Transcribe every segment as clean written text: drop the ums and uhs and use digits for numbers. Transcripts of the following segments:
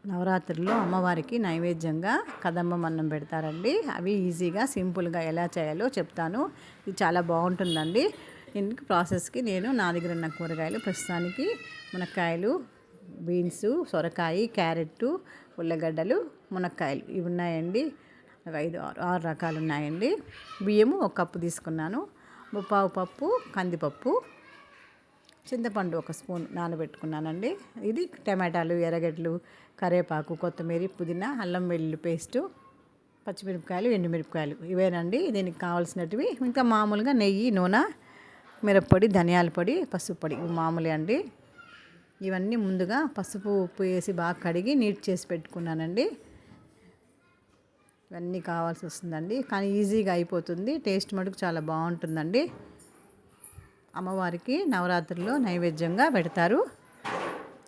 నవరాత్రుల్లో అమ్మవారికి నైవేద్యంగా కదంబం అన్నం పెడతారండి. అవి ఈజీగా సింపుల్గా ఎలా చేయాలో చెప్తాను. ఇది చాలా బాగుంటుందండి. దీనికి ప్రాసెస్కి నా దగ్గర ఉన్న కూరగాయలు ప్రస్తుతానికి మునక్కాయలు, బీన్స్, సొరకాయ, క్యారెట్, ఉల్లగడ్డలు, మునక్కాయలు ఇవి ఉన్నాయండి. 5-6 రకాలు ఉన్నాయండి. బియ్యము 1 కప్పు తీసుకున్నాను. ముప్పావు పప్పు కందిపప్పు, చింతపండు 1 స్పూన్ నానబెట్టుకున్నానండి. ఇది టమాటాలు, ఎర్రగడ్డలు, కరివేపాకు, కొత్తిమీర, పుదీనా, అల్లం వెల్లుల్లి పేస్టు, పచ్చిమిరపకాయలు, ఎండుమిరపకాయలు ఇవేనండి దీనికి కావాల్సినటివి. ఇంకా మామూలుగా నెయ్యి, నూనె, మిరప్పొడి, ధనియాల పొడి, పసుపు పొడి ఇవి మామూలే అండి. ఇవన్నీ ముందుగా పసుపు, ఉప్పు వేసి బాగా కడిగి నీట్ చేసి పెట్టుకున్నానండి. ఇవన్నీ కావాల్సి వస్తుందండి, కానీ ఈజీగా అయిపోతుంది. టేస్ట్ మటుకు చాలా బాగుంటుందండి. అమ్మవారికి నవరాత్రుల్లో నైవేద్యంగా పెడతారు.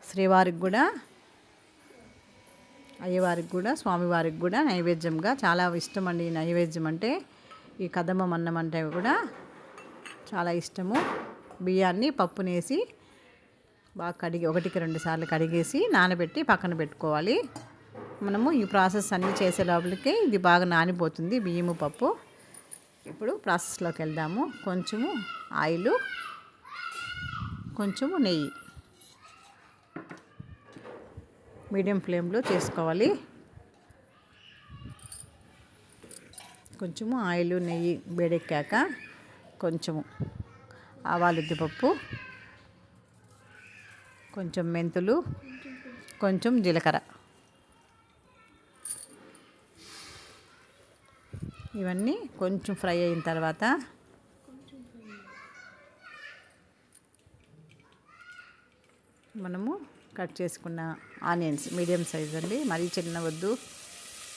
శ్రీవారికి కూడా, అయ్యవారికి కూడా, స్వామివారికి కూడా నైవేద్యంగా చాలా ఇష్టం అండి. ఈ నైవేద్యం అంటే, ఈ కదంబం అన్నం అంటే కూడా చాలా ఇష్టము. బియ్యాన్ని పప్పునేసి బాగా కడిగి 1-2 సార్లు కడిగేసి నానబెట్టి పక్కన పెట్టుకోవాలి. మనము ఈ ప్రాసెస్ అన్నీ చేసే లోపలికి ఇది బాగా నానిపోతుంది బియ్యము, పప్పు. ఇప్పుడు ప్రాసెస్లోకి వెళ్దాము. కొంచెము ఆయిలు, కొంచెము నెయ్యి మీడియం ఫ్లేమ్లో చేసుకోవాలి. కొంచెము ఆయిల్, నెయ్యి వేడెక్కాక కొంచెము ఆవాలు, ఉద్దిపప్పు, కొంచెం మెంతులు, కొంచెం జీలకర్ర ఇవన్నీ కొంచెం ఫ్రై అయిన తర్వాత మనము కట్ చేసుకున్న ఆనియన్స్ మీడియం సైజ్ అండి, మరీ చిన్న వద్దు.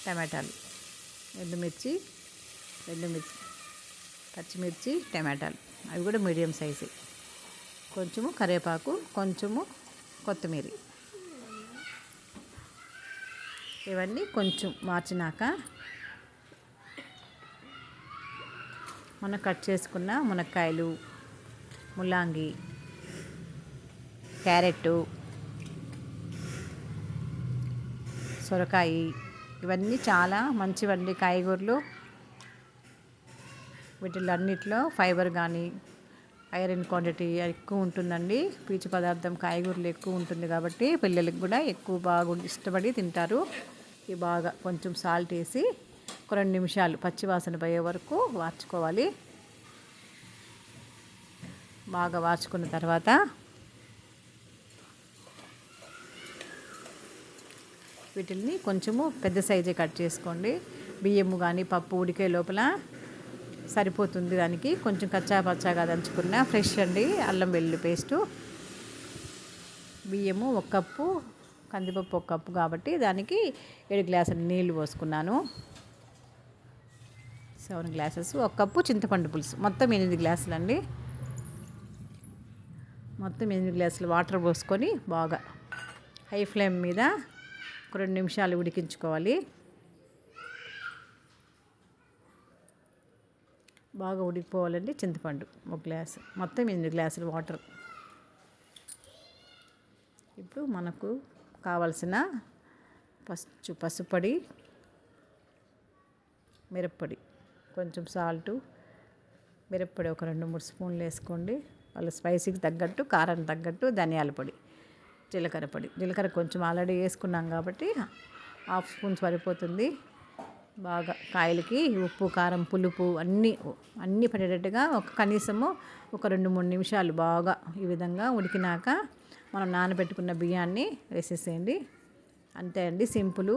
టమాటాలు, ఎండుమిర్చి, పచ్చిమిర్చి, టమాటాలు అవి కూడా మీడియం సైజు. కొంచెము కరివేపాకు, కొంచెము కొత్తిమీర ఇవన్నీ కొంచెం మార్చినాక మనం కట్ చేసుకున్న మునక్కాయలు, ముల్లంగి, క్యారెట్, సొరకాయ ఇవన్నీ చాలా మంచివండి కాయగూరలు. వీటిలో అన్నిట్లో ఫైబర్ కానీ ఐరన్ క్వాంటిటీ ఎక్కువ ఉంటుందండి. పీచు పదార్థం కాయగూరలు ఎక్కువ ఉంటుంది కాబట్టి పిల్లలకు కూడా ఎక్కువ బాగా ఇష్టపడి తింటారు. ఇవి బాగా కొంచెం సాల్ట్ వేసి 2 నిమిషాలు పచ్చివాసన పోయే వరకు వార్చుకోవాలి. బాగా వార్చుకున్న తర్వాత వీటిని కొంచెము పెద్ద సైజే కట్ చేసుకోండి. బియ్యము కానీ పప్పు ఉడికే లోపల సరిపోతుంది. దానికి కొంచెం కచ్చా పచ్చాగా దంచుకున్న ఫ్రెష్ అండి అల్లం వెల్లుల్లి పేస్టు. బియ్యము 1 కప్పు, కందిపప్పు 1 కప్పు కాబట్టి దానికి 7 గ్లాసులు నీళ్లు పోసుకున్నాను. 7 గ్లాసెస్. 1 కప్పు చింతపండు పులుసు, మొత్తం 8 గ్లాసులు అండి. మొత్తం 8 గ్లాసులు వాటర్ పోసుకొని బాగా హై ఫ్లేమ్ మీద 2 నిమిషాలు ఉడికించుకోవాలి. బాగా ఉడికిపోవాలండి. చింతపండు 1 గ్లాసు, మొత్తం 8 గ్లాసులు వాటర్. ఇప్పుడు మనకు కావలసిన పసుపొడి, మిరప్పొడి, కొంచెం సాల్టు, మిరప్పొడి 2-3 స్పూన్లు వేసుకోండి. వాళ్ళ స్పైసీకి తగ్గట్టు, కారం తగ్గట్టు, ధనియాల పొడి, జీలకర్ర కొంచెం ఆల్రెడీ వేసుకున్నాం కాబట్టి 1/2 స్పూన్ సరిపోతుంది. బాగా కాయలకి ఉప్పు, కారం, పులుపు అన్నీ పడేటట్టుగా కనీసము 2-3 నిమిషాలు బాగా ఈ విధంగా ఉడికినాక మనం నానబెట్టుకున్న బియ్యాన్ని వేసేసేయండి. అంతే అండి, సింపుల్.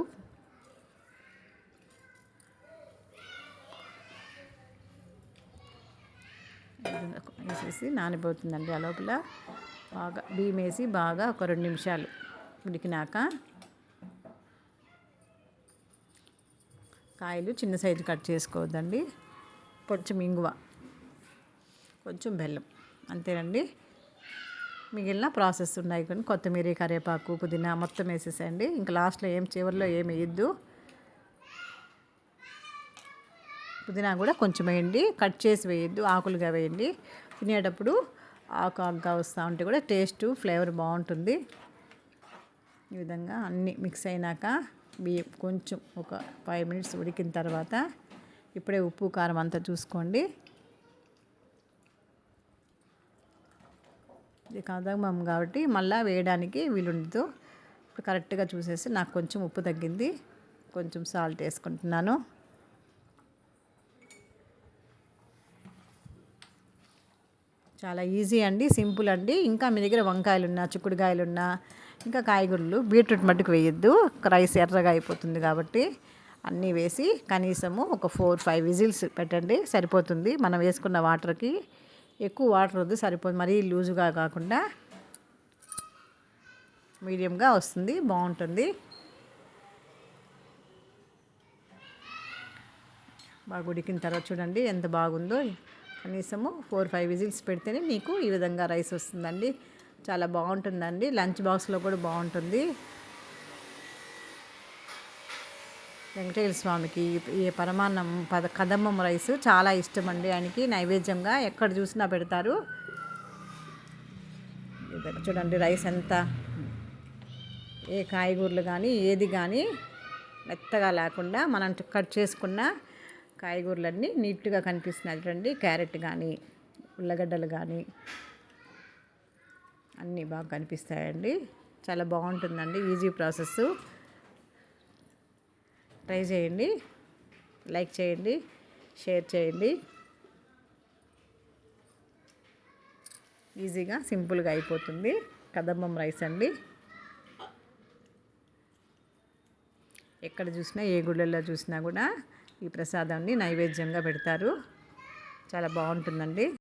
వేసేసి నానిపోతుందండి. ఆ లోపల బాగా బియ్యం వేసి బాగా 2 నిమిషాలు ఉడికినాక కాయలు చిన్న సైజు కట్ చేసుకోవద్దండి. కొంచెం ఇంగువ, కొంచెం బెల్లం, అంతేనండి. మిగిలిన ప్రాసెస్ ఉన్నాయి కానీ కొత్తిమీర, కరివేపాకు, పుదీనా మొత్తం వేసేసేయండి. ఇంకా లాస్ట్లో చివరిలో ఏమి వేయద్దు. పుదీనా కూడా కొంచెం వేయండి, కట్ చేసి వేయద్దు, ఆకులుగా వేయండి. తినేటప్పుడు ఆకుగా వస్తూ ఉంటే కూడా టేస్ట్, ఫ్లేవర్ బాగుంటుంది. ఈ విధంగా అన్నీ మిక్స్ అయినాక బియ్యం కొంచెం ఒక 5 మినిట్స్ ఉడికిన తర్వాత ఇప్పుడే ఉప్పు కారం అంతా చూసుకోండి. ఇది కదమ్మం కాబట్టి మళ్ళీ వేయడానికి వీలుండదు. ఇప్పుడు కరెక్ట్గా చూసేసి నాకు కొంచెం ఉప్పు తగ్గింది, కొంచెం సాల్ట్ వేసుకుంటున్నాను. చాలా ఈజీ అండి, సింపుల్ అండి. ఇంకా మీ దగ్గర వంకాయలున్నా, చిక్కుడుకాయలున్నా, ఇంకా కాయగూరలు, బీట్రూట్ మట్టుకు వేయొద్దు, రైస్ ఎర్రగా అయిపోతుంది కాబట్టి. అన్నీ వేసి కనీసము ఒక 4-5 విజిల్స్ పెట్టండి, సరిపోతుంది. మనం వేసుకున్న వాటర్కి ఎక్కువ వాటర్ వద్దు, సరిపోతుంది. మరీ లూజుగా కాకుండా మీడియంగా వస్తుంది, బాగుంటుంది. బాగా ఉడికిన తర్వాత చూడండి ఎంత బాగుందో. కనీసము 4-5 విజిల్స్ పెడితేనే మీకు ఈ విధంగా రైస్ వస్తుందండి. చాలా బాగుంటుందండి, లంచ్ బాక్స్లో కూడా బాగుంటుంది. వెంకటేశ్వర స్వామికి ఈ పరమాన్నం కదమ్మం రైస్ చాలా ఇష్టం అండి. ఆయనకి నైవేద్యంగా ఎక్కడ చూసినా పెడతారు. చూడండి రైస్ ఎంత, ఏ కాయగూరలు కానీ ఏది కానీ మెత్తగా లేకుండా మనం కట్ చేసుకున్న కాయగూరలన్నీ నీట్గా కనిపిస్తున్నాయి చూడండి. క్యారెట్ కానీ, ఉల్లగడ్డలు కానీ అన్నీ బాగా కనిపిస్తాయండి. చాలా బాగుంటుందండి, ఈజీ ప్రాసెస్. ట్రై చేయండి, లైక్ చేయండి, షేర్ చేయండి. ఈజీగా సింపుల్గా అయిపోతుంది కదమ్మం రైస్ అండి. ఎక్కడ చూసినా, ఏ గుళ్ళల్లో చూసినా కూడా ఈ ప్రసాదాన్ని నైవేద్యంగా పెడతారు. చాలా బాగుంటుందండి.